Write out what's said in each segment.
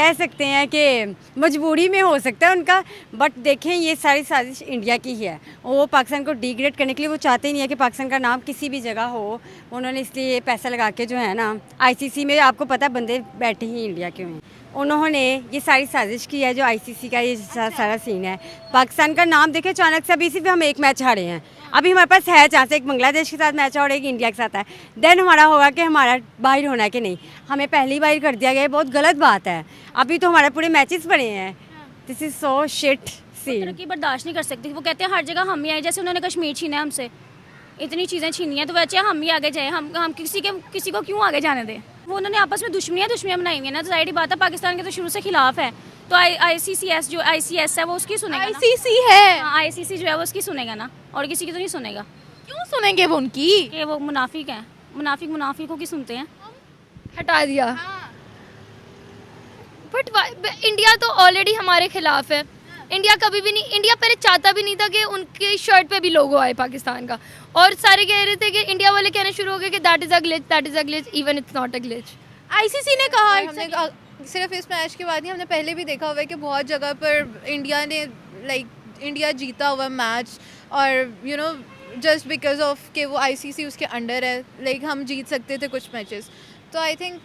कह सकते हैं कि मजबूरी में हो सकता है उनका, बट देखें ये सारी साजिश इंडिया की ही है। वो पाकिस्तान को डिग्रेड करने के लिए वो चाहते ही नहीं है कि पाकिस्तान का नाम किसी भी जगह हो। उन्होंने इसलिए पैसा लगा के जो है ना, आईसीसी में आपको पता है बंदे बैठे ही इंडिया के हैं। उन्होंने ये सारी साजिश की है, जो आईसीसी का ये सारा सीन है। पाकिस्तान का नाम देखे अचानक से, अभी सिर्फ हम एक मैच हारे हैं, अभी हमारे पास है चांस, एक बांग्लादेश के साथ मैच और एक इंडिया के साथ है। देन हमारा होगा कि हमारा बाहर होना है कि नहीं। हमें पहली बार कर दिया गया है, बहुत गलत बात है। अभी तो हमारे पूरे मैचेस पड़े हैं। This is so shit scene. तरक्की बर्दाश्त नहीं कर सकती। वो कहते हैं हर जगह हम ही आए, जैसे उन्होंने कश्मीर छीना है हमसे, इतनी चीज़ें छीनी हैं, तो वैसे हम ही आगे जाए। हम किसी को क्यों आगे जाने दें। वो उन्होंने आपस में दुश्मनियाँ बनाई हुई हैं ना, तो जाहिर बात है पाकिस्तान के तो शुरू से खिलाफ है। तो आईसीसीएस जो आईसीएस है वो उसकी सुनेगा। आईसीसी है, आईसीसी जो है वो उसकी सुनेगा ना, और किसी की तो नहीं सुनेगा। क्यों सुनेंगे वो उनकी? कि वो मुनाफिक हैं, मुनाफिकों की सुनते हैं। हटा दिया। बट इंडिया तो ऑलरेडी हमारे खिलाफ है। इंडिया कभी भी नहीं, इंडिया पहले चाहता भी नहीं था कि उनके शर्ट पे भी लोगो आए पाकिस्तान का, और सारे कह रहे थे कि इंडिया वाले कहने शुरू हो गए कि that is a glitch, that is a glitch, even it's not a glitch. ICC ने कहा, हमने सिर्फ इस मैच के बाद नहीं, हमने पहले भी देखा हुआ है कि बहुत जगह पर इंडिया ने इंडिया जीता हुआ मैच, और you know just because of कि वो आईसीसी उसके अंडर है, हम जीत सकते थे कुछ मैचेस। तो आई थिंक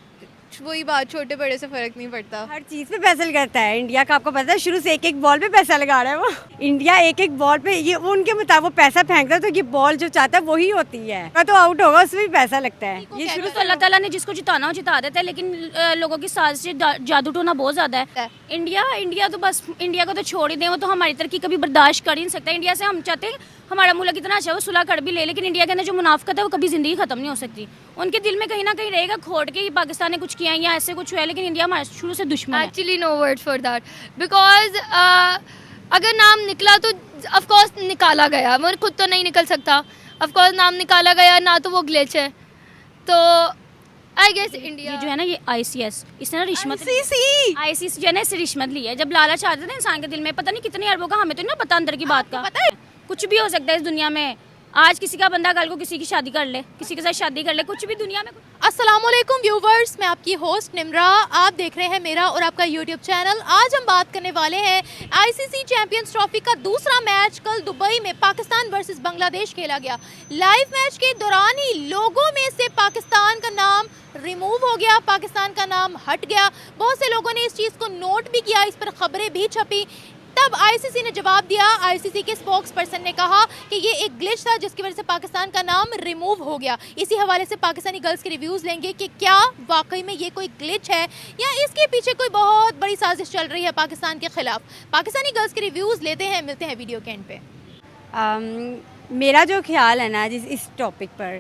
वही बात, छोटे बड़े से फर्क नहीं पड़ता। हर चीज़ पे पैसा लगाता है इंडिया का, आपको पता है शुरू से एक एक बॉल पे पैसा लगा रहा है वो। इंडिया एक एक बॉल पे, ये उनके मुताबिक वो पैसा फेंकता है, तो ये बॉल जो चाहता है वही होती है। तो आउट होगा उसमें भी पैसा लगता है। ये शुरू से अल्लाह ताला ने जिसको जिताना हो जिता देता है, लेकिन लोगों की साजिश जादू टोना बहुत ज़्यादा है। इंडिया तो बस, इंडिया को तो छोड़ ही दें, वो तो हमारी तरक्की कभी बर्दाश्त कर ही नहीं सकता। इंडिया से हम चाहते हैं हमारा मुल्क इतना अच्छा है, वो सुलह कर भी ले, लेकिन इंडिया के अंदर जो मुनाफिकत है वो कभी ज़िंदगी ख़त्म नहीं हो सकती। उनके दिल में कहीं ना कहीं रहेगा खोट के ही पाकिस्तान ने कुछ किया है या ऐसे कुछ हुआ है, लेकिन इंडिया हमारे शुरू से दुश्मन है। Actually no word for that, because अगर नाम निकला तो ऑफ कोर्स निकाला गया, वो खुद तो नहीं निकल सकता। ऑफ कोर्स नाम निकाला गया ना, तो वो ग्लिच है। तो आई गेस इंडिया ये जो है ना, ये आईसीएस, इसने ना रिश्वत, आईसीसी जो है ना, इससे रिश्वत ली है। जब लालच आता है ना इंसान के दिल में, पता नहीं कितने अरबों का, हमें तो नहीं पता अंदर की बात का, पता है कुछ भी हो सकता है इस दुनिया में। आज किसी का बंदा कल को किसी की शादी कर ले, किसी के साथ शादी कर ले, कुछ भी दुनिया में। अस्सलामुअलैकुम व्यूवर्स, मैं आपकी होस्ट निम्रा, आप देख रहे हैं मेरा और आपका यूट्यूब चैनल। आज हम बात करने वाले हैं आईसीसी चैंपियंस ट्रॉफी का दूसरा मैच कल दुबई में पाकिस्तान वर्सेस बांग्लादेश खेला गया। लाइव मैच के दौरान ही लोगों में से पाकिस्तान का नाम रिमूव हो गया, पाकिस्तान का नाम हट गया। बहुत से लोगों ने इस चीज़ को नोट भी किया, इस पर खबरें भी छपी। तब आईसीसी ने जवाब दिया। आईसीसी के स्पोक्स पर्सन ने कहा कि ये एक ग्लिच था जिसकी वजह से पाकिस्तान का नाम रिमूव हो गया। इसी हवाले से पाकिस्तानी गर्ल्स के रिव्यूज़ लेंगे कि क्या वाकई में ये कोई ग्लिच है या इसके पीछे कोई बहुत बड़ी साजिश चल रही है पाकिस्तान के खिलाफ। पाकिस्तानी गर्ल्स के रिव्यूज़ लेते हैं, मिलते हैं वीडियो के एंड पे। मेरा जो ख्याल है ना इस टॉपिक पर,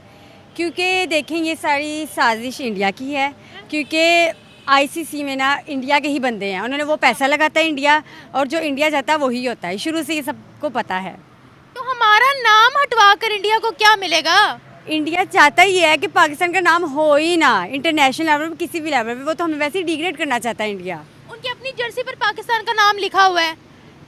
क्योंकि देखें ये सारी साजिश इंडिया की है, क्योंकि आईसीसी में ना इंडिया के ही बंदे हैं। उन्होंने वो पैसा लगाता है इंडिया, और जो इंडिया जाता है वही होता है, शुरू से ये सबको पता है। तो हमारा नाम हटवा कर इंडिया को क्या मिलेगा? इंडिया चाहता ही है कि पाकिस्तान का नाम हो ही ना इंटरनेशनल लेवल पर, किसी भी लेवल पे। वो तो हमें वैसे ही डिग्रेड करना चाहता है इंडिया। उनकी अपनी जर्सी पर पाकिस्तान का नाम लिखा हुआ है।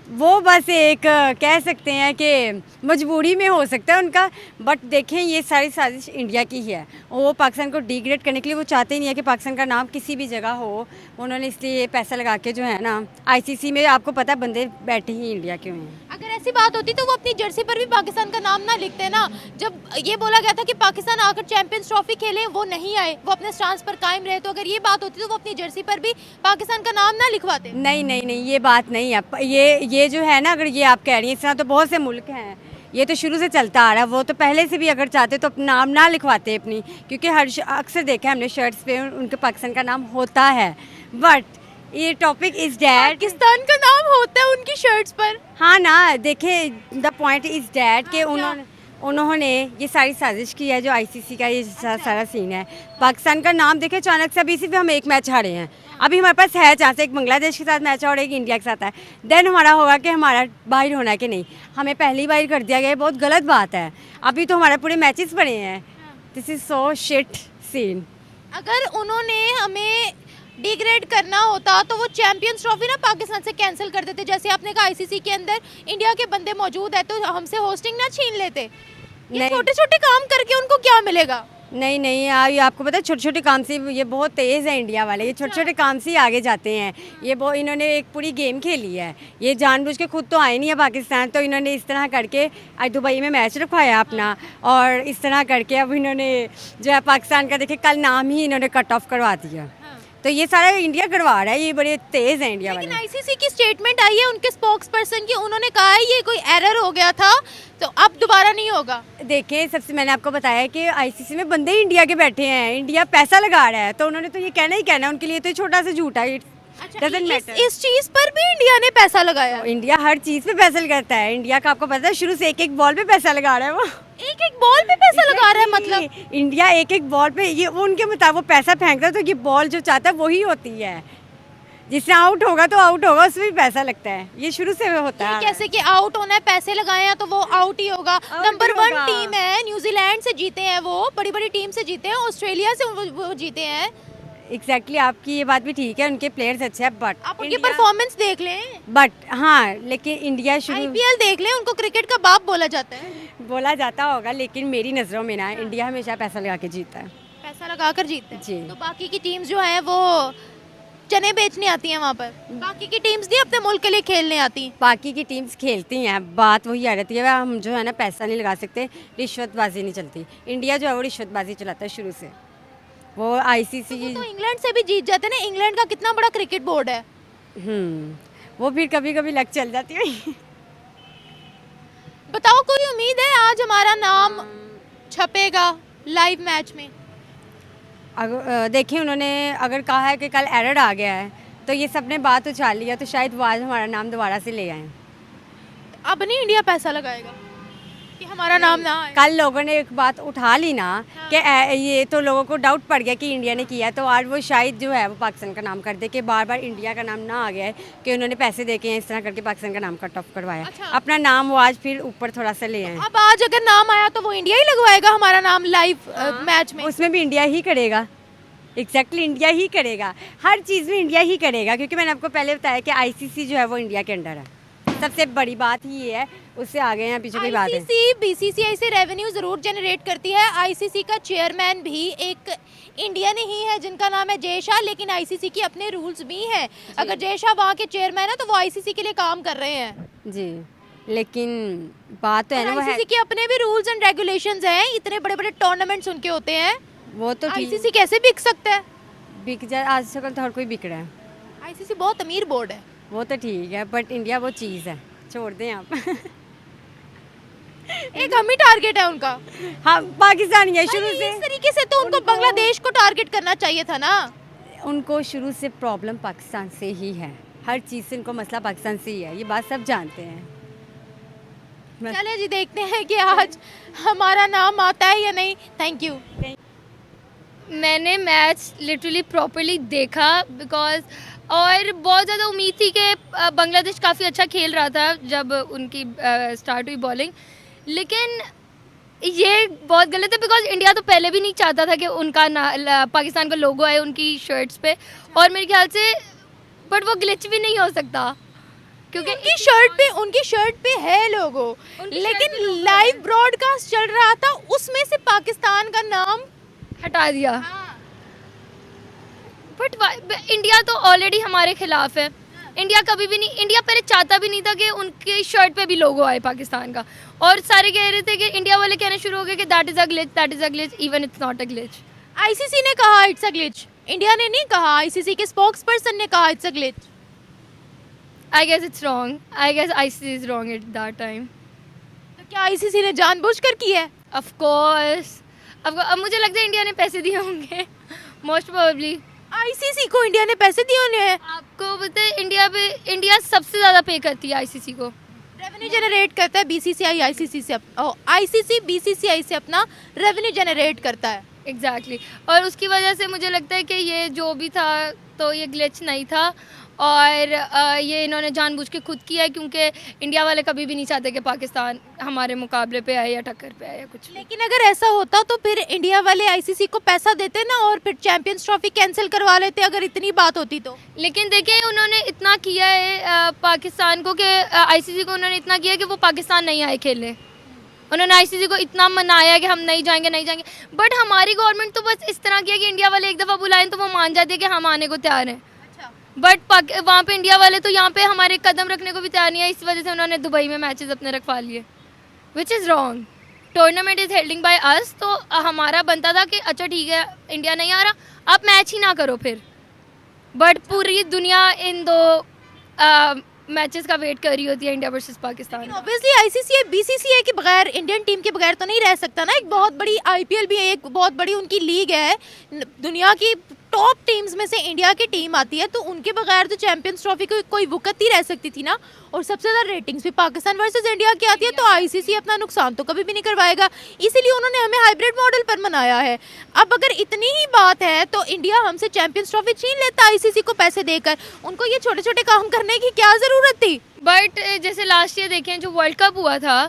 वो बस एक कह सकते हैं कि मजबूरी में हो सकता है उनका, बट देखें ये सारी साजिश इंडिया की ही है। वो पाकिस्तान को डिग्रेड करने के लिए वो चाहते ही नहीं है कि पाकिस्तान का नाम किसी भी जगह हो। उन्होंने इसलिए पैसा लगा के जो है ना, आईसीसी में आपको पता है बंदे बैठे ही इंडिया के हैं। अगर ऐसी बात होती तो वो अपनी जर्सी पर भी पाकिस्तान का नाम ना लिखते ना। जब ये बोला गया था कि पाकिस्तान आकर चैंपियंस ट्रॉफी खेले, वो नहीं आए, वो अपने स्टांस पर कायम रहे, तो अगर ये बात होती तो वो अपनी जर्सी पर भी पाकिस्तान का नाम ना लिखवाते। नहीं, ये बात नहीं है। ये जो है ना, अगर ये आप कह रही हैं, इस तरह तो बहुत से मुल्क हैं, ये तो शुरू से चलता आ रहा है। वो तो पहले से भी अगर चाहते तो अपना नाम ना लिखवाते अपनी, क्योंकि अक्सर देखा है हमने शर्ट्स पे उनके पाकिस्तान का नाम होता है। बट ये टॉपिक इज डैट, पाकिस्तान का नाम होता है उनकी शर्ट्स पर। हाँ ना, देखे द पॉइंट इज डैट कि उन्होंने ये सारी साजिश की है, जो आईसीसी का ये सारा सीन है। पाकिस्तान का नाम देखे अचानक से, अभी सिर्फ हम एक मैच हारे हैं, अभी हमारे पास है चांस, एक बांग्लादेश के साथ मैच और एक इंडिया के साथ है। देन हमारा होगा कि हमारा बाहर होना है कि नहीं। हमें पहली बार कर दिया गया है, बहुत गलत बात है। अभी तो हमारे पूरे मैचेस पड़े हैं। This is so shit scene. अगर उन्होंने हमें डिग्रेड करना होता तो वो चैंपियंस ट्रॉफी ना पाकिस्तान से कैंसिल कर देते। जैसे आपने कहा आईसीसी के अंदर इंडिया के बंदे मौजूद है, तो हमसे होस्टिंग ना छीन लेते। ये छोटे छोटे काम करके उनको क्या मिलेगा? नहीं नहीं ये आपको पता है छोटे छोटे काम से ये बहुत तेज़ है इंडिया वाले, ये छोटे छोटे काम से ही आगे जाते हैं। ये बहुत इन्होंने एक पूरी गेम खेली है, ये जानबूझ के खुद तो आए नहीं है पाकिस्तान, तो इन्होंने इस तरह करके आज दुबई में मैच रखवाया अपना, और इस तरह करके अब इन्होंने जो है पाकिस्तान का देखिए कल नाम ही इन्होंने कट ऑफ करवा दिया। तो ये सारा इंडिया करवा रहा है, ये बड़े तेज़ हैं इंडिया लेकिन वाले। आईसीसी की स्टेटमेंट आई है उनके स्पोक्स पर्सन की, उन्होंने कहा है ये कोई एरर हो गया था तो अब दोबारा नहीं होगा। देखिए सबसे मैंने आपको बताया कि आईसीसी में बंदे ही इंडिया के बैठे हैं, इंडिया पैसा लगा रहा है, तो उन्होंने तो ये कहना ही कहना है, उनके लिए तो ये छोटा सा झूठा है। Doesn't matter. इस चीज पर भी इंडिया ने पैसा लगाया। इंडिया हर चीज़ पे पैसा लगाता है, इंडिया का आपको पता है शुरू से एक एक बॉल पे पैसा लगा रहा है वो। एक एक बॉल पे पैसा लगा रहा है मतलब? इंडिया एक एक बॉल पे ये वो उनके मुताबिक वो पैसा फेंकता है, तो ये बॉल जो चाहता है वही होती है, जिससे आउट होगा तो आउट होगा, उसमें भी पैसा लगता है, ये शुरू से होता है। कैसे कि आउट होना है, पैसे लगाए हैं तो वो आउट ही होगा। नंबर 1 टीम है, न्यूजीलैंड से जीते हैं वो, बड़ी बड़ी टीम से जीते हैं, ऑस्ट्रेलिया से वो जीते हैं। एग्जैक्टली आपकी ये बात भी ठीक है, उनके प्लेयर्स अच्छे हैं, बट आप उनकी परफॉर्मेंस देख लें, बट हाँ लेकिन इंडिया शुरू आईपीएल देख लें, उनको क्रिकेट का बाप बोला जाता है। बोला जाता होगा, लेकिन मेरी नज़रों में ना इंडिया हमेशा पैसा लगा के जीतता है। पैसा लगाकर जीतते हैं जी। तो बाकी की टीम्स जो हैं वो चने बेचने आती हैं वहाँ पर, बाकी की टीम्स नहीं अपने मुल्क के लिए खेलने आती। बाकी की टीम्स खेलती हैं, बात वही आ जाती है, हम जो है ना पैसा नहीं लगा सकते, रिश्वतबाजी नहीं चलती। इंडिया जो है वो रिश्वतबाजी चलाता है शुरू से, वो आईसीसी तो इंग्लैंड से भी जीत जाते हैं ना, इंग्लैंड का कितना बड़ा क्रिकेट बोर्ड है। वो फिर कभी कभी लग चल जाती है। बताओ कोई उम्मीद है आज हमारा नाम छपेगा लाइव मैच में? देखिए उन्होंने अगर कहा है कि कल एरर आ गया है, तो ये सब ने बात उछाल लिया, तो शायद वो आज हमारा नाम दोबारा से ले आए। अब नहीं इंडिया पैसा लगाएगा कि हमारा नाम ना आए? कल लोगों ने एक बात उठा ली ना कि ये तो लोगों को डाउट पड़ गया कि इंडिया ने किया है, तो आज वो शायद जो है वो पाकिस्तान का नाम कर दे कि बार बार इंडिया का नाम ना आ गया है, कि उन्होंने पैसे दे के इस तरह करके पाकिस्तान का नाम कट ऑफ करवाया। अच्छा। अपना नाम वो आज फिर ऊपर थोड़ा सा ले आए। अब आज अगर नाम आया तो वो इंडिया ही लगवाएगा हमारा नाम लाइव मैच में? उसमें भी इंडिया ही करेगा, एग्जैक्टली इंडिया ही करेगा, हर चीज़ में इंडिया ही करेगा, क्योंकि मैंने आपको पहले बताया कि आईसीसी जो है वो इंडिया के अंडर है। सबसे बड़ी बात ही ये है, उससे आगे यहाँ पीछे की बात है। आईसीसी बीसीसीआई से रेवेन्यू जरूर जनरेट करती है। आईसीसी का चेयरमैन भी एक इंडियन ही है जिनका नाम है जय शाह, लेकिन आईसीसी के अपने रूल्स भी हैं। अगर जय शाह वहाँ के चेयरमैन है तो वो आईसीसी के लिए काम कर रहे हैं। जी, लेकिन बात तो है ना वो है, आईसीसी के अपने भी रूल्स एंड रेगुलेशंस हैं, इतने बड़े बड़े टूर्नामेंट्स उनके होते हैं। वो तो ठीक आईसीसी कैसे बिक सकता है? बिक जाए, आजकल तो हर कोई बिक रहा है। आईसीसी बहुत अमीर बोर्ड है। वो तो ठीक है, बट इंडिया वो चीज़ है, छोड़ दें आप। एक हम ही टारगेट है उनका। हाँ पाकिस्तान है शुरू से, इस तरीके से तो उनको बांग्लादेश को टारगेट करना चाहिए था ना। उनको शुरू से प्रॉब्लम पाकिस्तान से ही है, हर चीज़ से उनको मसला पाकिस्तान से ही है, ये बात सब जानते हैं। चले जी देखते हैं कि आज हमारा नाम आता है या नहीं। Thank you. मैंने मैच लिटरली प्रॉपरली देखा बिकॉज, और बहुत ज़्यादा उम्मीद थी कि बांग्लादेश काफ़ी अच्छा खेल रहा था जब उनकी स्टार्ट हुई बॉलिंग, लेकिन ये बहुत गलत है बिकॉज इंडिया तो पहले भी नहीं चाहता था कि उनका पाकिस्तान का लोगो आए उनकी शर्ट्स पे, और मेरे ख्याल से बट वो ग्लिच भी नहीं हो सकता क्योंकि उनकी शर्ट पे है लोगो, लेकिन लाइव ब्रॉडकास्ट चल रहा था उसमें से पाकिस्तान का नाम हटा दिया। बट इंडिया तो ऑलरेडी हमारे खिलाफ है। इंडिया कभी भी नहीं, इंडिया पहले चाहता भी नहीं था कि उनके शर्ट पे भी लोगो आए पाकिस्तान का, और सारे कह रहे थे कि इंडिया वाले कहना शुरू हो गए कि that is a glitch, that is a glitch, even it's not a glitch. ICC ने कहा इट्स अ ग्लिच, इंडिया ने नहीं कहा, आईसीसी के स्पोक्स पर्सन ने कहा it's a glitch. I guess it's wrong, I guess ICC is wrong at that time. तो क्या आईसीसी ने जानबूझकर की है? ऑफ कोर्स, अब मुझे लगता है इंडिया ने पैसे दिए होंगे मोस्ट प्रोबेबली। आईसीसी को इंडिया ने पैसे दिए होने हैं। आपको पता है इंडिया सबसे ज़्यादा पे करती है आईसीसी को, रेवेन्यू जनरेट करता है बीसीसीआई आईसीसी से, आईसीसी बीसीसीआई से अपना रेवेन्यू जनरेट करता है। एग्जैक्टली और उसकी वजह से मुझे लगता है कि ये जो भी था तो ये ग्लिच नहीं था, और ये इन्होंने जानबूझ के खुद किया है क्योंकि इंडिया वाले कभी भी नहीं चाहते कि पाकिस्तान हमारे मुकाबले पे आए या टक्कर पे आए या कुछ। लेकिन अगर ऐसा होता तो फिर इंडिया वाले आईसीसी को पैसा देते ना, और फिर चैंपियंस ट्रॉफी कैंसिल करवा लेते अगर इतनी बात होती तो। लेकिन देखिए उन्होंने इतना किया है पाकिस्तान को कि आईसीसी को उन्होंने इतना किया कि वो पाकिस्तान नहीं आए खेलने, उन्होंने आईसीसी को इतना मनाया कि हम नहीं जाएंगे नहीं जाएंगे, बट हमारी गवर्नमेंट तो बस इस तरह की है कि इंडिया वाले एक दफ़ा बुलाएं तो वो मान जाते हैं कि हम आने को तैयार हैं, बट वहाँ पे इंडिया वाले तो यहाँ पे हमारे कदम रखने को भी तैयार नहीं है। इस वजह से उन्होंने दुबई में मैचेस अपने रखवा लिए, which is wrong. Tournament is हेल्डिंग by us, तो हमारा बनता था कि अच्छा ठीक है इंडिया नहीं आ रहा, आप मैच ही ना करो फिर, बट पूरी दुनिया इन दो मैचेस का वेट कर रही होती है, India versus Pakistan. Obviously ICC BCCI के बगैर, इंडियन टीम के बगैर तो नहीं रह सकता ना। एक बहुत बड़ी आईपीएल भी है, एक बहुत बड़ी उनकी लीग है, दुनिया की टॉप टीम्स में से इंडिया की टीम आती है, तो उनके बगैर तो चैंपियंस ट्रॉफी को कोई वक़्त ही रह सकती थी ना। और सबसे ज़्यादा रेटिंग्स भी पाकिस्तान वर्सेस इंडिया की आती है, तो आईसीसी अपना नुकसान तो कभी भी नहीं करवाएगा, इसीलिए उन्होंने हमें हाइब्रिड मॉडल पर मनाया है। अब अगर इतनी ही बात है तो इंडिया हमसे चैंपियंस ट्रॉफी छीन लेता आईसीसी को पैसे देकर, उनको ये छोटे छोटे काम करने की क्या ज़रूरत थी। बट जैसे लास्ट ईयर देखें जो वर्ल्ड कप हुआ था,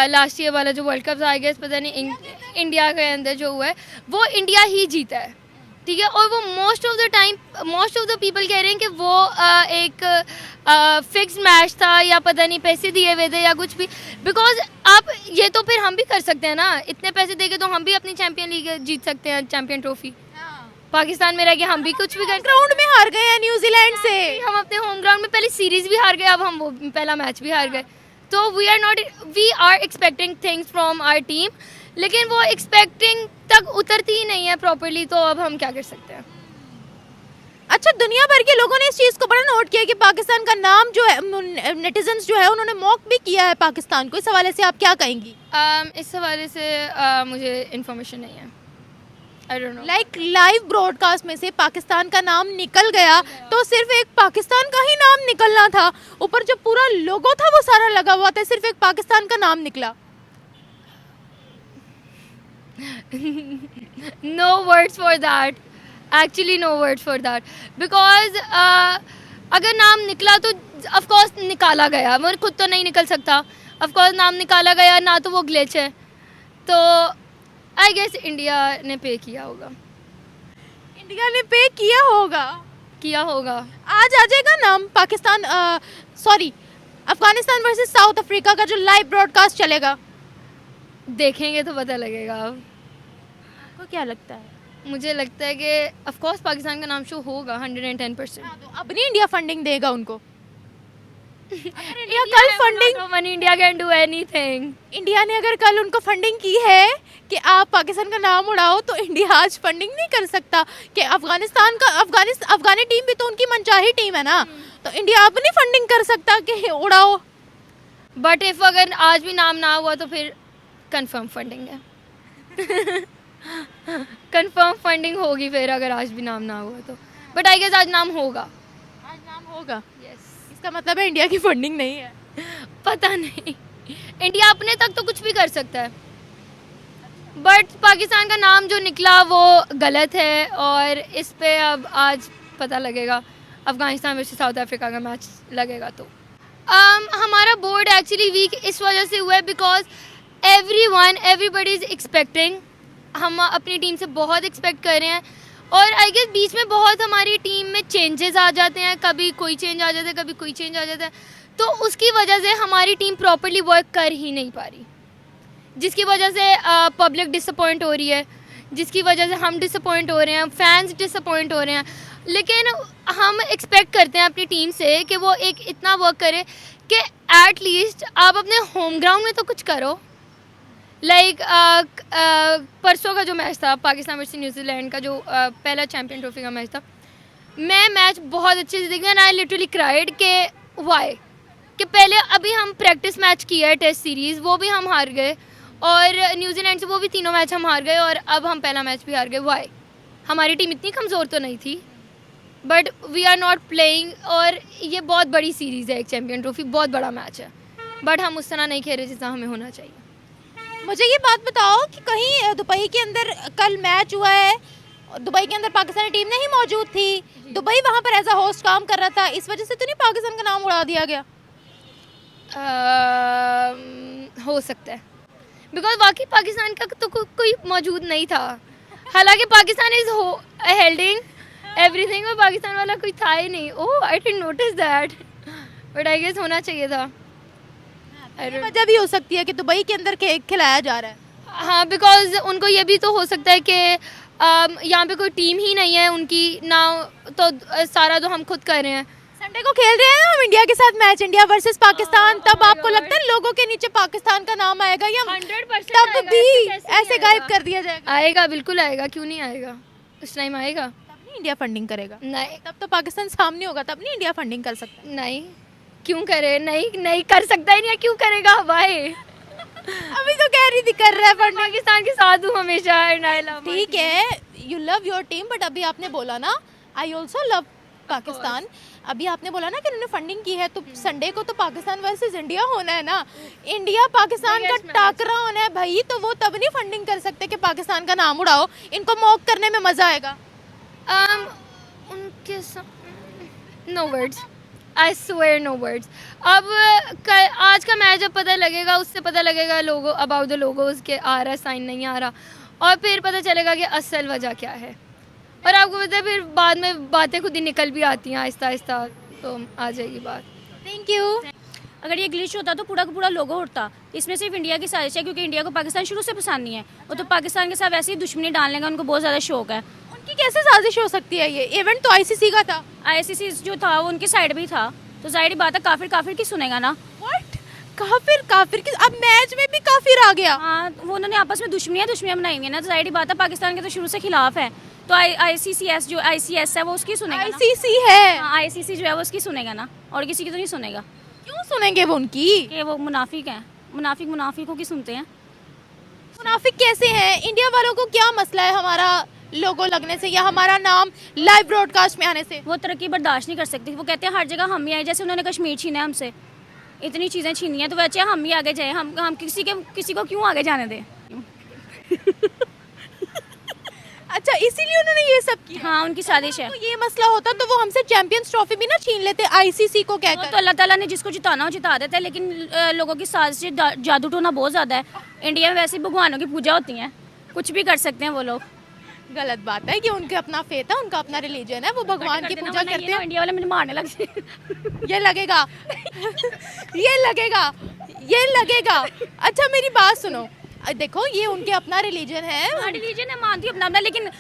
लास्ट ईयर वाला जो वर्ल्ड कप था, आई गेस पता नहीं इंडिया के अंदर जो हुआ है वो इंडिया ही जीता है, ठीक है। और वो मोस्ट ऑफ द पीपल कह रहे हैं कि वो एक फिक्स्ड मैच था या पता नहीं पैसे दिए हुए थे या कुछ भी, बिकॉज आप ये तो फिर हम भी कर सकते हैं ना, इतने पैसे देके तो हम भी अपनी चैंपियन लीग जीत सकते हैं, चैंपियन ट्रॉफी पाकिस्तान में रह के हम भी कुछ भी कर। ग्राउंड में हार गए हैं न्यूजीलैंड से, हम अपने होम ग्राउंड में पहले सीरीज भी हार गए, अब हम वो पहला मैच भी हार गए। तो we are expecting things from our team, लेकिन वो एक्सपेक्टिंग तक उतरती ही नहीं है प्रॉपर्ली, तो अब हम क्या कर सकते हैं। अच्छा, दुनिया भर के लोगों ने इस चीज़ को बड़ा नोट किया कि पाकिस्तान का नाम जो है, नेटिजन्स जो है उन्होंने मॉक भी किया है पाकिस्तान को। इस हवाले से आप क्या कहेंगी? इस हवाले से मुझे इन्फॉर्मेशन नहीं है, I don't know. Like live broadcast में से पाकिस्तान का नाम निकल गया, तो सिर्फ एक पाकिस्तान का ही नाम निकलना था, ऊपर जो पूरा लोगो था वो सारा लगा हुआ था, सिर्फ एक पाकिस्तान का नाम निकला। No words for that, actually no words for that, because अगर नाम निकला तो of course निकाला गया, मैं खुद तो नहीं निकल सकता, of course नाम निकाला गया ना, तो वो ग्लिच है, तो आई गेस इंडिया ने पे किया होगा। इंडिया ने पे किया होगा, आज आ जाएगा नाम Pakistan, sorry Afghanistan versus south Africa का जो लाइव ब्रॉडकास्ट चलेगा, देखेंगे तो पता लगेगा। आपको क्या लगता है? मुझे लगता है कि ऑफ कोर्स पाकिस्तान का नाम शो होगा 110%। तो अब नहीं इंडिया फंडिंग देगा उनको? इंडिया कल funding, India can do anything. India ने अगर कल उनको फंडिंग की है कि आप पाकिस्तान का नाम उड़ाओ, तो इंडिया आज फंडिंग नहीं कर सकता कि अफगानी टीम भी तो उनकी मनचाही टीम है ना, तो इंडिया अब नहीं फंडिंग कर सकता कि उड़ाओ। बट इफ अगर आज भी नाम ना हुआ तो फिर कंफर्म फंडिंग है। कंफर्म फंडिंग होगी फिर अगर आज भी नाम ना हुआ तो, बट आई गेस आज नाम होगा। आज नाम होगा, यस। इसका मतलब है इंडिया की फंडिंग नहीं है। पता नहीं, इंडिया अपने तक तो कुछ भी कर सकता है, बट पाकिस्तान का नाम जो निकला वो गलत है, और इस पे अब आज पता लगेगा, अफगानिस्तान वर्सेस साउथ अफ्रीका का मैच लगेगा तो। हमारा बोर्ड एक्चुअली वीक इस वजह से हुआ है बिकॉज एवरीबडी इज़ एक्सपेक्टिंग, हम अपनी टीम से बहुत एक्सपेक्ट कर रहे हैं, और आई गेस बीच में बहुत हमारी टीम में चेंजेस आ जाते हैं, कभी कोई चेंज आ जाता है, कभी कोई चेंज आ जाता है, तो उसकी वजह से हमारी टीम प्रॉपर्ली वर्क कर ही नहीं पा रही, जिसकी वजह से पब्लिक डिसअपॉइंट हो रही है, जिसकी वजह से हम डिसअपॉइंट हो रहे हैं, फैंस डिसअपॉइंट हो रहे हैं। लेकिन हम एक्सपेक्ट करते हैं अपनी टीम से कि वो एक इतना वर्क करे कि एट लीस्ट आप अपने होम ग्राउंड में तो कुछ करो। लाइक परसों का जो मैच था पाकिस्तान वर्सेस न्यूजीलैंड का, जो पहला चैंपियन ट्रॉफी का मैच था, मैं मैच बहुत अच्छे से देखा, एंड आई लिटरली क्राइड के वाई, कि पहले अभी हम प्रैक्टिस मैच किया है टेस्ट सीरीज़, वो भी हम हार गए, और न्यूजीलैंड से वो भी तीनों मैच हम हार गए, और अब हम पहला मैच भी हार गए। वाई? हमारी टीम इतनी कमज़ोर तो नहीं थी, but we are not playing, और ये बहुत बड़ी सीरीज़ है, एक चैम्पियन ट्रॉफी बहुत बड़ा मैच है, बट हम उस तरह नहीं खेल रहे जितना हमें होना चाहिए। मुझे ये बात बताओ कि कहीं दुबई के अंदर कल मैच हुआ है, दुबई के अंदर पाकिस्तानी टीम नहीं मौजूद थी, दुबई वहाँ पर एज अ होस्ट काम कर रहा था, इस वजह से तो नहीं पाकिस्तान का नाम उड़ा दिया गया? हो सकता है, बिकॉज वाकई पाकिस्तान का तो कोई मौजूद नहीं था, हालांकि पाकिस्तान इज हेल्डिंग एवरीथिंग, और पाकिस्तान वाला कोई था ही नहीं। Oh, I didn't notice that, but I guess होना चाहिए था। I don't- वजह भी हो सकती है कि दुबई के अंदर खिलाया जा रहा है। हाँ, बिकॉज उनको ये भी तो हो सकता है कि यहाँ पे कोई टीम ही नहीं है उनकी ना, तो सारा तो हम खुद कर रहे हैं। संडे को खेल रहे हैं हम इंडिया के साथ मैच, इंडिया वर्सेस पाकिस्तान, तब my आपको God. लगता है लोगों के नीचे पाकिस्तान का नाम आएगा या 100% तब आएगा, भी ऐसे कैसे ऐसे नहीं गायब आएगा? कर दिया जाएगा? आएगा, बिल्कुल आएगा, क्यों नहीं आएगा, उस टाइम आएगा। तब नहीं इंडिया फंडिंग करेगा, नहीं तब तो पाकिस्तान सामने होगा, तब नहीं इंडिया फंडिंग कर सकता। नहीं, क्यों करे, नहीं नहीं कर सकता ही नहीं है, क्यों करेगा भाई। अभी तो कह रही थी कर रहा है फंडिंग। पाकिस्तान के साथ हूँ हमेशा, and I love my ठीक team. है, you love your team, but अभी आपने बोला ना आई ऑल्सो लव पाकिस्तान, अभी आपने बोला ना कि उन्होंने फंडिंग की है, तो संडे को तो पाकिस्तान वर्सेस इंडिया होना है ना, इंडिया पाकिस्तान का Biggest match. टाकरा होना है भाई, तो वो तब नहीं फंडिंग कर सकते कि पाकिस्तान का नाम उड़ाओ, इनको मॉक करने में मजा आएगा। उनके no words, I swear no words. अब आज का मैच जब पता लगेगा, उससे पता लगेगा लोगो अबाउट द लोगोज के आ रहा है साइन नहीं आ रहा, और फिर पता चलेगा कि असल वजह क्या है। और आपको पता है फिर बाद में बातें खुद ही निकल भी आती हैं आहिस्ता आहिस्ता, तो आ जाएगी बात। Thank you. अगर ये ग्लिच होता तो पूरा का पूरा लोगो उठता। इसमें सिर्फ इंडिया की साजिश है, क्योंकि इंडिया को पाकिस्तान शुरू से पसंद नहीं है। वो तो पाकिस्तान के साथ वैसे ही दुश्मनी डालने का उनको बहुत ज़्यादा शौक है। उनकी कैसे साजिश हो सकती है? ये इवेंट तो आईसीसी का था। आईसीसी जो था वो उनकी साइड भी था, तो जाहिर बात है काफिर काफिर की सुनेगा ना। व्हाट? काफिर की, अब मैच में भी काफिर आ गया। हाँ, वो उन्होंने आपस में दुश्मनियाँ बनाएंगे ना, तो जाहिर बात है पाकिस्तान के तो शुरू से खिलाफ है, तो आईसीसीएस जो आईसीएस है वो उसकी सुनेगा ना। आईसीसी है, आईसीसी जो है वो उसकी सुनेगा ना, और किसी की तो नहीं सुनेगा, क्यों सुनेंगे वो उनकी? कि वो मुनाफिक हैं। मुनाफिकों की सुनते हैं। मुनाफिक कैसे हैं? इंडिया वालों को क्या मसला है हमारा लोगो लगने से या हमारा नाम लाइव ब्रॉडकास्ट में आने से? वो तरक्की बर्दाश्त नहीं कर सकती। वो कहते हैं हर जगह हम ही आए, जैसे उन्होंने कश्मीर छीना है हमसे, इतनी चीज़ें छीनी हैं, तो वैसे हम ही आगे जाए। हम किसी को क्यों आगे जाने दें। अच्छा, इसीलिए उन्होंने ये सब किया। हाँ, उनकी साजिश है। तो ये मसला होता तो वो हमसे चैंपियंस ट्रॉफी भी ना छीन लेते आईसीसी को वो कहकर। तो अल्लाह ताला ने जिसको जिताना हो जिता देता है, लेकिन लोगों की साजिश जादू टोना बहुत ज़्यादा है। इंडिया में वैसे ही भगवानों की पूजा होती है, कुछ भी कर सकते हैं वो लोग। गलत बात है कि उनके अपना फेथ है, उनका अपना रिलीजन है, वो भगवान की पूजा करते हैं। इंडिया वाले मुझे मारने लग जाए। ये लगेगा ये लगेगा। अच्छा मेरी बात सुनो, देखो ये उनके अपना रिलीजन है। रिलीजन है, मानती हूँ अपना अपना, लेकिन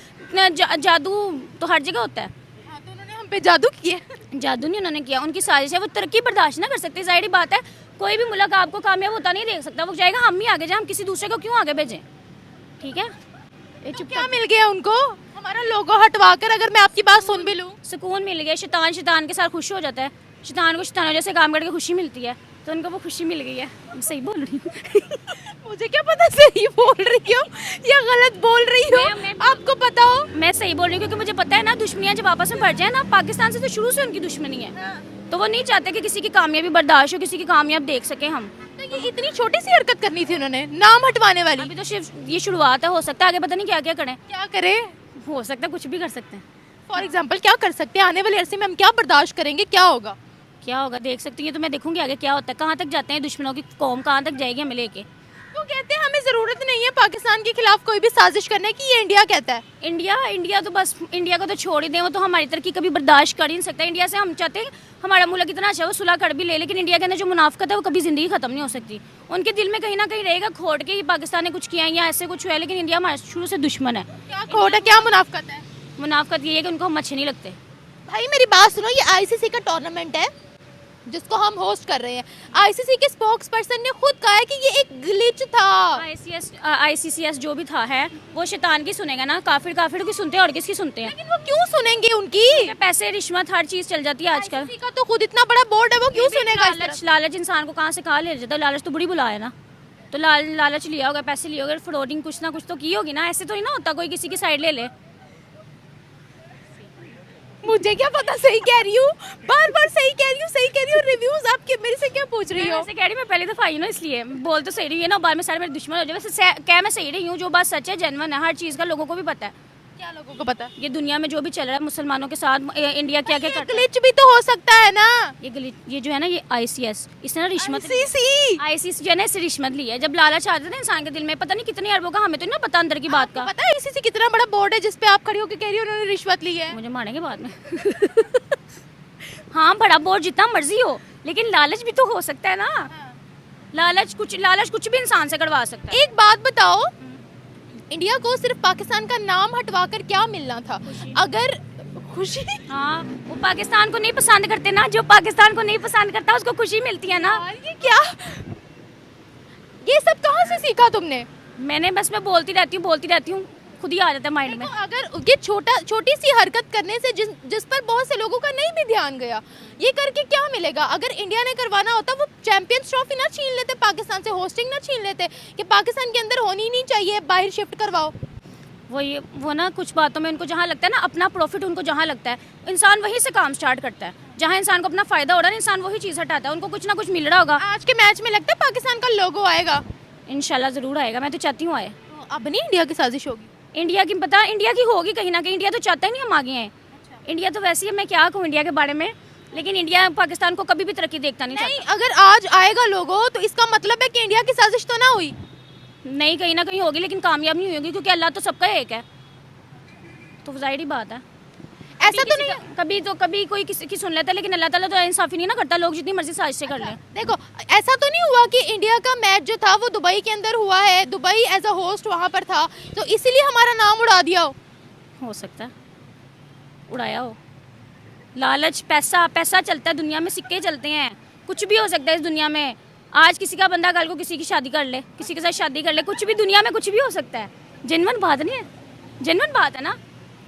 जादू तो हर जगह होता है। हाँ, तो उन्होंने हम पे जादू किए। जादू नहीं उन्होंने किया, उनकी साजिश है। वो तरक्की बर्दाश्त ना कर सकते, जाहिर बात है। कोई भी मुल्क आपको कामयाब होता नहीं देख सकता, वो चाहेगा हम ही आगे जाए, हम किसी दूसरे को क्यों आगे भेजें। ठीक है, तो क्या मिल गया उनको? हमारा लोगो हटवा कर, अगर मैं आपकी बात सुन भी लूं, सुकून मिल गया। शैतान के साथ खुश हो जाता है। शैतान को शैतानों जैसे काम करके खुशी मिलती है, तो उनको वो खुशी मिल गई है। मैं सही बोल रही हूँ। मुझे क्या पता सही बोल रही हो या गलत बोल रही हो, आपको पता हो। मैं सही बोल रही हूँ, क्योंकि मुझे पता है ना, दुश्मनियाँ जब आपस में बढ़ जाए ना, पाकिस्तान से तो शुरू से उनकी दुश्मनी है, तो वो नहीं चाहते कि किसी की कामयाबी बर्दाश्त हो, किसी की कामयाब देख सके हम। तो ये इतनी छोटी सी हरकत करनी थी उन्होंने, नाम हटवाने वाली। अभी तो सिर्फ ये शुरुआत है, हो सकता है आगे पता नहीं क्या क्या करें। क्या करे? हो सकता है कुछ भी कर सकते हैं। फॉर एग्जाम्पल क्या कर सकते हैं? आने वाले अरसे में हम क्या बर्दाश्त करेंगे? क्या होगा? क्या होगा देख सकती है, तो मैं देखूंगी आगे क्या होता है, कहाँ तक जाते हैं दुश्मनों की कौम, कहाँ तक जाएगी हमें लेके। वो कहते हैं हमें जरूरत नहीं है पाकिस्तान के खिलाफ कोई भी साजिश करने की, ये इंडिया कहता है। इंडिया तो बस, इंडिया को तो छोड़ ही दें, वो तो हमारी तरक्की कभी बर्दाश्त कर ही नहीं सकता। इंडिया से हम चाहते हैं हमारा मुल्क इतना अच्छा, वो सुलह कर भी ले, लेकिन इंडिया के अंदर जो मुनाफिकत है वो कभी ज़िंदगी ख़त्म नहीं हो सकती। उनके दिल में कहीं ना कहीं रहेगा खोट के, पाकिस्तान ने कुछ किया है या ऐसे कुछ हुआ है, लेकिन इंडिया हमारे शुरू से दुश्मन है। क्या खोट है, क्या मुनाफिकत है? मुनाफिकत ये है कि उनको हम अच्छे नहीं लगते। भाई मेरी बात सुनो, ये आईसीसी का टूर्नामेंट है जिसको हम होस्ट कर रहे हैं। आईसीसी के स्पोक्स पर्सन ने खुद कहा है कि ये एक ग्लिच था। आईसीसीएस जो भी था है, वो शैतान की सुनेगा ना। काफिर की सुनते हैं और किसकी सुनते हैं। लेकिन वो क्यों सुनेंगे उनकी? पैसे, रिश्वत, हर चीज चल जाती है आजकल। आईसीसी का तो खुद इतना बड़ा बोर्ड है, वो क्यों सुनेगा? लालच इंसान को कहाँ से कहाँ ले जाता है। लालच तो बुरी बुला है ना, तो लालच लिया होगा, पैसे लिए होगा, फ्रॉडिंग कुछ ना कुछ तो की होगी ना। ऐसे तो नहीं ना होता कोई किसी की साइड ले ले। मुझे क्या पता, सही कह रही हूँ, बार बार सही कह रही हूँ। रिव्यूज आपके मेरे से क्या पूछ रही हो? ऐसे कह रही मैं पहली दफा आई हूँ ना, इसलिए बोल तो सही रही है ना, बाद में सारे मेरे दुश्मन हो जाए। वैसे क्या मैं सही रही हूँ, जो बात सच है, जेन्युइन है, हर चीज़ का लोगों को भी पता है। क्या लोगों को पता? ये दुनिया में जो भी चल रहा है मुसलमानों के साथ, इंडिया क्या क्या करता है। ग्लिच भी तो हो सकता है ना। ये जो है ना, ये आईसीएस, इसने ना रिश्वत, आईसीसी जो है ना, इससे रिश्वत ली है। जब लालच आता है ना इंसान के दिल में, पता नहीं कितने अरबों का, हमें तो नहीं पता अंदर की बात का। पता है आईसीसी कितना बड़ा बोर्ड है जिसपे आप खड़ी होकर कह रही हो उन्होंने रिश्वत ली है? मुझे मारेंगे बाद में। हाँ, बड़ा बोर्ड जितना मर्जी हो, लेकिन लालच भी तो हो सकता है ना। लालच कुछ भी इंसान से करवा सकता है। एक बात बताओ, इंडिया को सिर्फ पाकिस्तान का नाम हटवाकर क्या मिलना था? अगर खुशी, हाँ, वो पाकिस्तान को नहीं पसंद करते ना, जो पाकिस्तान को नहीं पसंद करता उसको खुशी मिलती है ना। यार ये क्या, ये सब कहाँ से सीखा तुमने? मैं बोलती रहती हूँ, खुद ही आ जाता है माइंड में। देखो, अगर ये छोटी सी हरकत करने से जिस पर बहुत से लोगों का नहीं भी ध्यान गया, ये करके क्या मिलेगा? अगर इंडिया ने करवाना होता वो चैंपियंस ट्रॉफी ना छीन लेते पाकिस्तान से, होस्टिंग ना छीन लेते कि पाकिस्तान के अंदर होनी ही नहीं चाहिए, बाहर शिफ्ट करवाओ। वो ना कुछ बातों में उनको जहाँ लगता है ना, अपना प्रॉफिट उनको जहाँ लगता है, इंसान वहीं से काम स्टार्ट करता है। जहाँ इंसान को अपना फायदा हो रहा है, इंसान वही चीज़ हटाता है। उनको कुछ ना कुछ मिल रहा होगा। आज के मैच में लगता है पाकिस्तान का लोगो आएगा। इंशाल्लाह ज़रूर आएगा, मैं तो चाहती हूँ आए। तो अब नहीं इंडिया की साजिश होगी? इंडिया की होगी कहीं ना कहीं। इंडिया तो चाहता ही नहीं हम आगे हैं। इंडिया तो वैसे ही, मैं क्या कहूँ इंडिया के बारे में, लेकिन इंडिया पाकिस्तान को कभी भी तरक्की देखता नहीं नहीं, अगर आज आएगा लोगो तो इसका मतलब है कि इंडिया की साजिश तो ना हुई। नहीं, कहीं ना कहीं होगी, लेकिन कामयाब नहीं होगी, क्योंकि अल्लाह तो सबका एक है। तो जाहिर ही बात है, ऐसा तो नहीं है। कभी कोई किसी की सुन लेता है, लेकिन अल्लाह ताला तो इंसाफी नहीं ना करता। लोग जितनी मर्जी साजिश से कर लें। देखो, ऐसा तो नहीं हुआ कि इंडिया का मैच जो था वो दुबई के अंदर हुआ है, दुबई एज अ होस्ट वहाँ पर था, तो इसीलिए हमारा नाम उड़ा दिया हो सकता है उड़ाया हो। लालच, पैसा चलता है दुनिया में, सिक्के चलते हैं, कुछ भी हो सकता है इस दुनिया में। आज किसी का बंदा कल को किसी की शादी कर ले, किसी के साथ शादी कर ले, कुछ भी दुनिया में कुछ भी हो सकता है। जेन्युइन बात नहीं है, जेन्युइन बात है ना,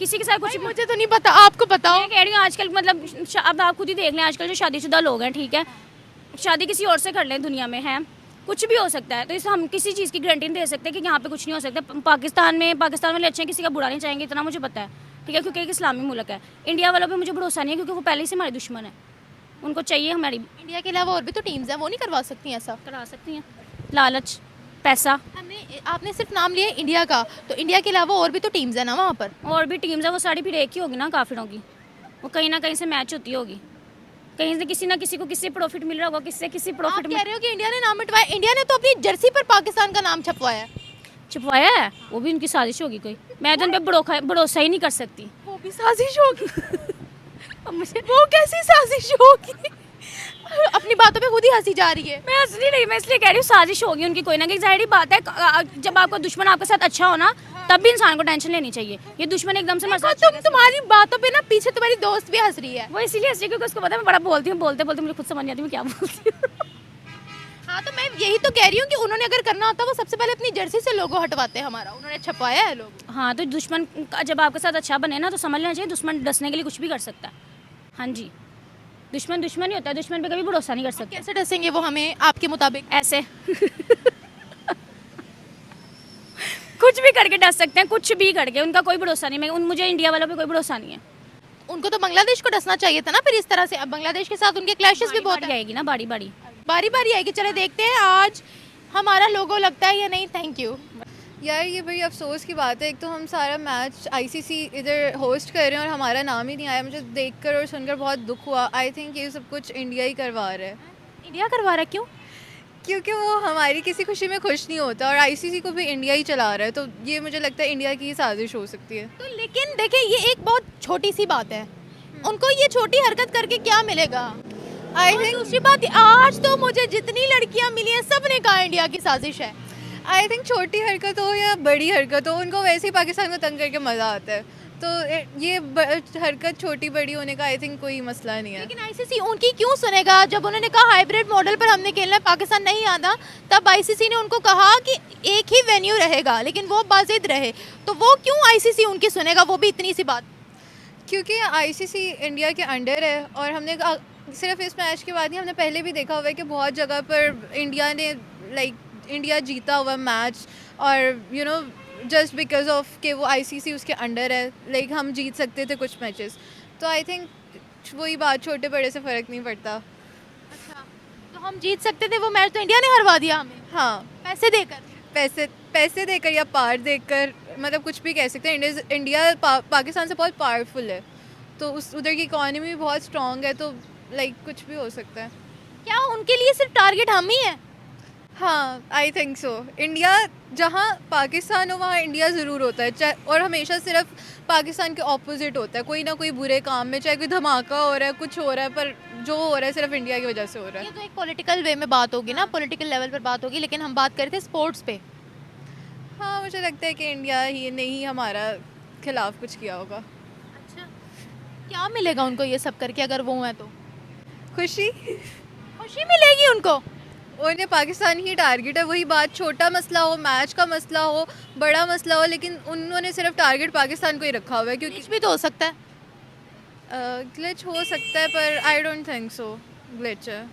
किसी के साथ कुछ भी। मुझे तो नहीं पता, आपको बताओ। मैं कह रही हूँ आजकल मतलब अब आप खुद ही देख लें, आजकल जो शादीशुदा लोग हैं, ठीक है, शादी किसी और से कर लें, दुनिया में है, कुछ भी हो सकता है। तो इस हम किसी चीज़ की गारंटी नहीं दे सकते कि यहाँ पे कुछ नहीं हो सकता। पाकिस्तान वाले अच्छे हैं, किसी का बुरा नहीं चाहेंगे, इतना मुझे पता है, ठीक है, क्योंकि एक इस्लामी मुल्क है। इंडिया वालों पे मुझे भरोसा नहीं है, क्योंकि वो पहले से हमारे दुश्मन है। उनको चाहिए हमारी। इंडिया के अलावा और भी तो टीम्स हैं, वो नहीं करवा सकती ऐसा? करा सकती हैं। लालच, पैसा, आपने सिर्फ नाम लिया इंडिया का, तो इंडिया के अलावा और भी तो टीम्स है ना वहाँ पर? और भी टीम्स है, वो सारी फिर एक ही होगी ना काफिरों की। वो कहीं ना कहीं से मैच होती होगी, कहीं से किसी ना किसी को किससे प्रॉफिट मिल रहा होगा, किससे किसी प्रॉफिट आप कह रहे हो कि इंडिया ने नाम मिटवाया? इंडिया ने तो अपनी जर्सी पर पाकिस्तान का नाम छपवाया है। छुपवाया है, वो भी उनकी साजिश होगी कोई। मैं तो उन पर भरोसा ही नहीं कर सकती। वो भी साजिश होगी? अब मुझे वो कैसी साजिश होगी? अपनी बातों पे खुद ही हंसी जा रही है। मैं हंस नहीं रही, मैं इसलिए कह रही हूँ साजिश होगी उनकी कोई ना कोई। जाहिर बात है, जब आपका दुश्मन आपके साथ अच्छा हो ना, तब भी इंसान को टेंशन लेनी चाहिए। ये दुश्मन एकदम से मर तुम्हारी बातों पे ना पीछे तुम्हारी दोस्त भी हंस रही है। वो इसीलिए हंस रही है क्योंकि उसको पता है मैं बड़ा बोलती हूँ, बोलते बोलते मुझे खुद समझ नहीं आती मैं क्या बोलती हूँ। हाँ, तो मैं यही तो कह रही हूँ कि उन्होंने अगर करना होता वो सबसे पहले अपनी जर्सी से लोगो हटवाते हमारा, उन्होंने छपवाया है लोग। हाँ, तो दुश्मन जब आपके साथ अच्छा बने ना, तो समझ लेना चाहिए दुश्मन डसने के लिए कुछ भी कर सकता है। हाँ जी, दुश्मन ही होता है, दुश्मन पे कभी भरोसा नहीं कर सकते। कैसे डसेंगे वो हमें आपके मुताबिक? ऐसे कुछ भी करके डस सकते हैं, कुछ भी करके, उनका कोई भरोसा नहीं। मुझे इंडिया वालों पे कोई भरोसा नहीं है। उनको तो बांग्लादेश को डसना चाहिए था ना फिर इस तरह से। अब बांग्लादेश के साथ उनके क्लैशेस भी बहुत आएगी ना, बारी बारी आएगी। चले देखते हैं आज हमारा लोगो लगता है या नहीं। थैंक यू यार, ये बड़ी अफसोस की बात है। एक तो हम सारा मैच आईसीसी इधर होस्ट कर रहे हैं और हमारा नाम ही नहीं आया। मुझे देखकर और सुनकर बहुत दुख हुआ। आई थिंक ये सब कुछ इंडिया ही करवा रहा है। इंडिया करवा रहा है? क्यों? क्योंकि वो हमारी किसी खुशी में खुश नहीं होता और आईसीसी को भी इंडिया ही चला रहा है, तो ये मुझे लगता है इंडिया की ही साजिश हो सकती है। तो लेकिन देखिए, ये एक बहुत छोटी सी बात है, उनको ये छोटी हरकत करके क्या मिलेगा? आई थिंक दूसरी बात, आज तो मुझे जितनी लड़कियां मिली हैं सब ने कहा इंडिया की साजिश है। आई थिंक छोटी हरकत हो या बड़ी हरकत हो, उनको वैसे ही पाकिस्तान को तंग करके मज़ा आता है। तो ये हरकत छोटी बड़ी होने का आई थिंक कोई मसला नहीं है। लेकिन आईसीसी उनकी क्यों सुनेगा? जब उन्होंने कहा हाइब्रिड मॉडल पर हमने खेलना है, पाकिस्तान नहीं आता, तब आईसीसी ने उनको कहा कि एक ही वेन्यू रहेगा, लेकिन वो बाजिद रहे। तो वो क्यों आईसीसी उनकी सुनेगा? वो भी इतनी सी बात। क्योंकि आईसीसी इंडिया के अंडर है और हमने सिर्फ इस मैच के बाद ही, हमने पहले भी देखा हुआ है कि बहुत जगह पर इंडिया ने इंडिया जीता हुआ मैच, और जस्ट बिकॉज ऑफ कि वो आईसीसी उसके अंडर है, हम जीत सकते थे कुछ मैचेस। तो आई थिंक वही बात, छोटे बड़े से फ़र्क नहीं पड़ता। अच्छा, तो हम जीत सकते थे वो मैच, तो इंडिया ने हरवा दिया हमें। हाँ, पैसे देकर या पार देकर, मतलब कुछ भी कह सकते हैं। इंडिया पाकिस्तान से बहुत पावरफुल है, तो उधर की इकॉनमी भी बहुत स्ट्रॉन्ग है, तो कुछ भी हो सकता है। क्या उनके लिए सिर्फ टारगेट हम ही है? हाँ, आई थिंक सो। इंडिया जहाँ पाकिस्तान हो वहाँ इंडिया ज़रूर होता है, चाहे, और हमेशा सिर्फ पाकिस्तान के ऑपोजिट होता है, कोई ना कोई बुरे काम में, चाहे कोई धमाका हो रहा है, कुछ हो रहा है, पर जो हो रहा है सिर्फ इंडिया की वजह से हो रहा ये है। तो एक पॉलिटिकल वे में बात होगी ना, पॉलिटिकल लेवल पर बात होगी, लेकिन हम बात करते हैं स्पोर्ट्स पे। हाँ, मुझे लगता है कि इंडिया ही ने ही हमारा खिलाफ कुछ किया होगा। अच्छा, क्या मिलेगा उनको ये सब करके अगर वो हैं तो? खुशी, खुशी मिलेगी उनको? उन्हें पाकिस्तान ही टारगेट है, वही बात, छोटा मसला हो, मैच का मसला हो, बड़ा मसला हो, लेकिन उन्होंने सिर्फ टारगेट पाकिस्तान को ही रखा हुआ है, क्योंकि ग्लिच भी तो हो सकता है। ग्लिच हो सकता है, पर I don't think so glitch है।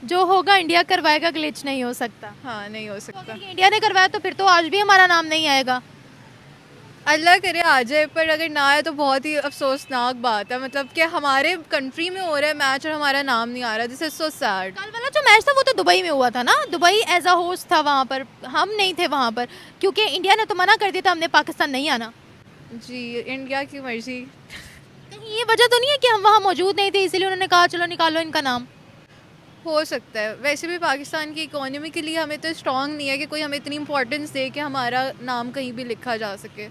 जो होगा इंडिया करवाएगा, ग्लिच नहीं हो सकता। हाँ, नहीं हो तो सकता। अगर ये इंडिया ने करवाया तो फिर तो आज भी हमारा नाम नहीं आएगा। अल्लाह करे आ जाए, पर अगर ना आए तो बहुत ही अफसोसनाक बात है, मतलब कि हमारे कंट्री में हो रहा है मैच और हमारा नाम नहीं आ रहा, दिस इज सो सैड। कल वाला जो मैच था वो तो दुबई में हुआ था ना, दुबई एज अ होस्ट था वहाँ पर, हम नहीं थे वहाँ पर, क्योंकि इंडिया ने तो मना कर दिया था हमने पाकिस्तान नहीं आना। जी, इंडिया की मर्जी। कहीं ये वजह तो नहीं है कि हम वहाँ मौजूद नहीं थे इसीलिए उन्होंने कहा चलो निकालो इनका नाम? हो सकता है, वैसे भी पाकिस्तान की इकोनॉमी के लिए हमें तो स्ट्रॉन्ग नहीं है कि कोई हमें इतनी इंपॉर्टेंस दे कि हमारा नाम कहीं भी लिखा जा सके।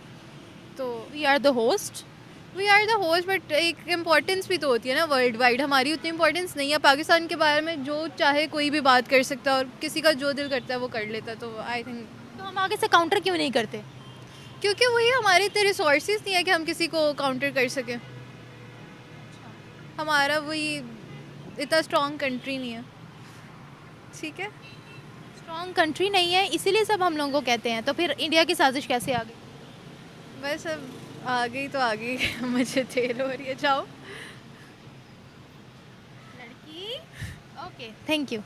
तो we are the host. We are the host, but एक इम्पोर्टेंस भी तो होती है ना वर्ल्ड वाइड, हमारी उतनी इंपॉर्टेंस नहीं है। पाकिस्तान के बारे में जो चाहे कोई भी बात कर सकता है और किसी का जो दिल करता है वो कर लेता है, तो आई थिंक तो हम आगे से काउंटर क्यों नहीं करते? क्योंकि वही हमारे इतने रिसोर्सेज नहीं है कि हम किसी को काउंटर कर सकें। हमारा वही इतना स्ट्रॉन्ग कंट्री नहीं है। ठीक है, स्ट्रॉन्ग कंट्री नहीं है इसीलिए सब हम लोगों को कहते हैं, तो फिर इंडिया की साजिश कैसे आ गई? बस अब आ गई तो आ गई। मुझे तेल हो रही है, जाओ। लड़की, ओके, थैंक यू।